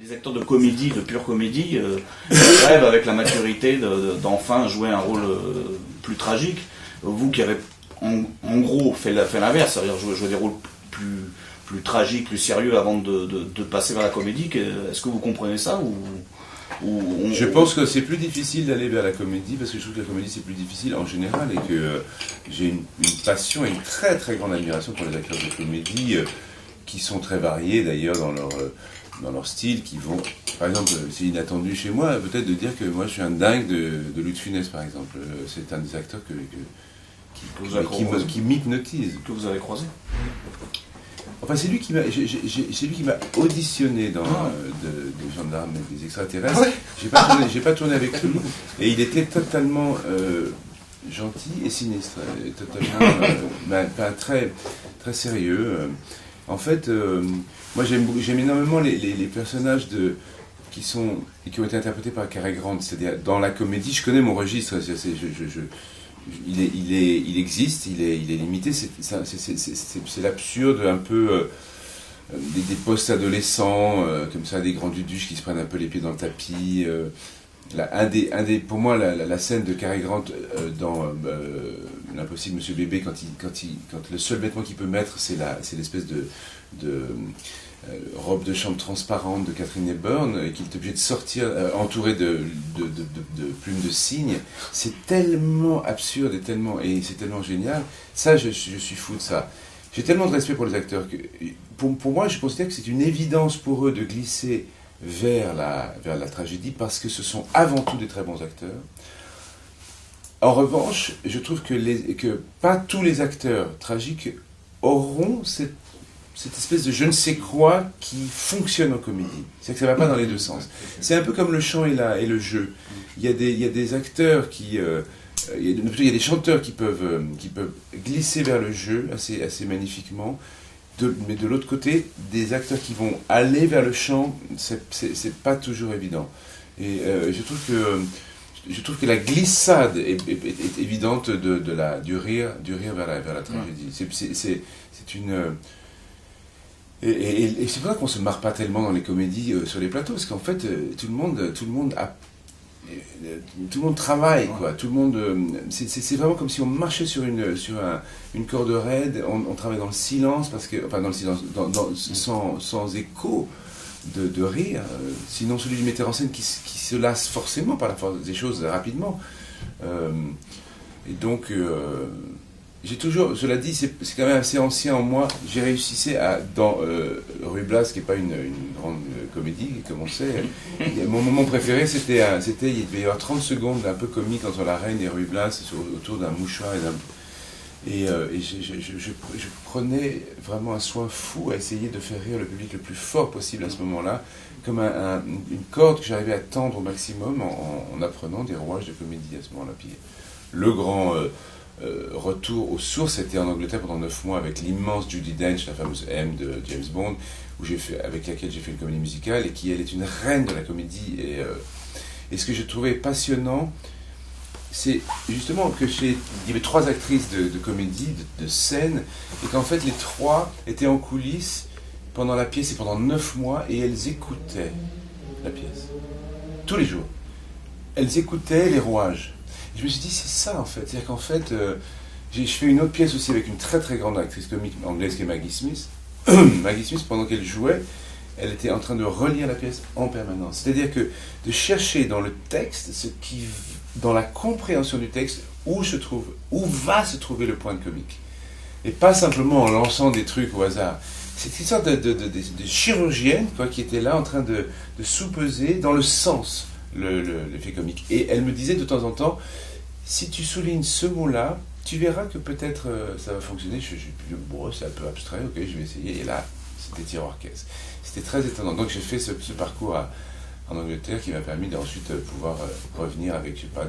Les acteurs de comédie, de pure comédie, rêvent avec la maturité d'enfin jouer un rôle plus tragique. Vous qui avez en gros fait l'inverse, c'est-à-dire jouer des rôles plus tragiques, plus sérieux avant de passer vers la comédie, est-ce que vous comprenez ça Je pense que c'est plus difficile d'aller vers la comédie parce que je trouve que la comédie c'est plus difficile en général et que j'ai une passion et une très très grande admiration pour les acteurs de comédie qui sont très variés d'ailleurs dans leur style, qui vont, par exemple, c'est inattendu chez moi peut-être de dire que moi je suis un dingue de Louis de Funès par exemple. C'est un des acteurs qui m'hypnotise. Que vous avez croisé. Enfin, c'est lui qui m'a auditionné dans des gendarmes et des extraterrestres. Ah ouais. J'ai pas tourné avec lui. Et il était totalement gentil et sinistre. Totalement très, très sérieux. En fait, moi j'aime énormément les personnages qui ont été interprétés par Cary Grant. C'est-à-dire, dans la comédie, je connais mon registre. Il existe, il est limité, c'est l'absurde, un peu des post-adolescents, comme ça, des grands duduches qui se prennent un peu les pieds dans le tapis. Pour moi, la scène de Cary Grant dans L'Impossible Monsieur Bébé, quand le seul vêtement qu'il peut mettre, c'est l'espèce de robe de chambre transparente de Catherine Hepburn, et qu'il est obligé de sortir entouré de plumes de cygne, c'est tellement absurde et c'est tellement génial. Ça, je suis fou de ça. J'ai tellement de respect pour les acteurs que, pour moi, je considère que c'est une évidence pour eux de glisser vers la tragédie parce que ce sont avant tout des très bons acteurs. En revanche, je trouve que pas tous les acteurs tragiques auront cette espèce de je ne sais quoi qui fonctionne en comédie. C'est que ça ne va pas dans les deux sens. C'est un peu comme le chant et le jeu. Il y a des acteurs il y a des chanteurs qui peuvent glisser vers le jeu assez magnifiquement. Mais de l'autre côté, des acteurs qui vont aller vers le chant, c'est pas toujours évident. Et je trouve que la glissade est évidente du rire vers la tragédie. C'est une... Et c'est pour ça qu'on se marre pas tellement dans les comédies sur les plateaux, parce qu'en fait, tout le monde travaille, quoi. Tout le monde, c'est vraiment comme si on marchait sur une corde raide. On travaille dans le silence, dans le silence, sans écho de rire. Sinon, celui du metteur en scène qui se lasse forcément par la force des choses rapidement. Et donc. J'ai toujours, cela dit, c'est quand même assez ancien en moi. J'ai réussi dans Ruy Blas, qui n'est pas une grande comédie, comme on sait. Mon moment préféré, c'était, il devait y avoir 30 secondes un peu comique entre la reine et Ruy Blas autour d'un mouchoir et je prenais vraiment un soin fou à essayer de faire rire le public le plus fort possible à ce moment-là, comme une corde que j'arrivais à tendre au maximum en apprenant des rouages de comédie à ce moment-là. Puis le grand retour aux sources était en Angleterre pendant 9 mois avec l'immense Judi Dench, la fameuse M de James Bond, avec laquelle j'ai fait une comédie musicale et qui elle est une reine de la comédie. Et ce que je trouvais passionnant, c'est justement que il y avait 3 actrices de comédie, de scène, et qu'en fait les 3 étaient en coulisses pendant la pièce et pendant 9 mois, et elles écoutaient la pièce tous les jours. Elles écoutaient les rouages. Je me suis dit, c'est ça en fait. C'est-à-dire qu'en fait, je fais une autre pièce aussi avec une très très grande actrice comique anglaise qui est Maggie Smith. Maggie Smith, pendant qu'elle jouait, elle était en train de relire la pièce en permanence. C'est-à-dire que de chercher dans le texte, dans la compréhension du texte, où va se trouver le point de comique. Et pas simplement en lançant des trucs au hasard. C'est une sorte de chirurgienne quoi, qui était là en train de sous-peser dans le sens l'effet comique. Et elle me disait de temps en temps, si tu soulignes ce mot-là, tu verras que peut-être ça va fonctionner. Bon, c'est un peu abstrait, ok, je vais essayer. Et là, c'était tiroir-caisse. C'était très étonnant. Donc j'ai fait ce parcours en Angleterre qui m'a permis d'ensuite pouvoir revenir avec, je sais pas,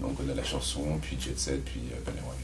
on connaît la chanson, puis Jet Set, puis Palais Royal.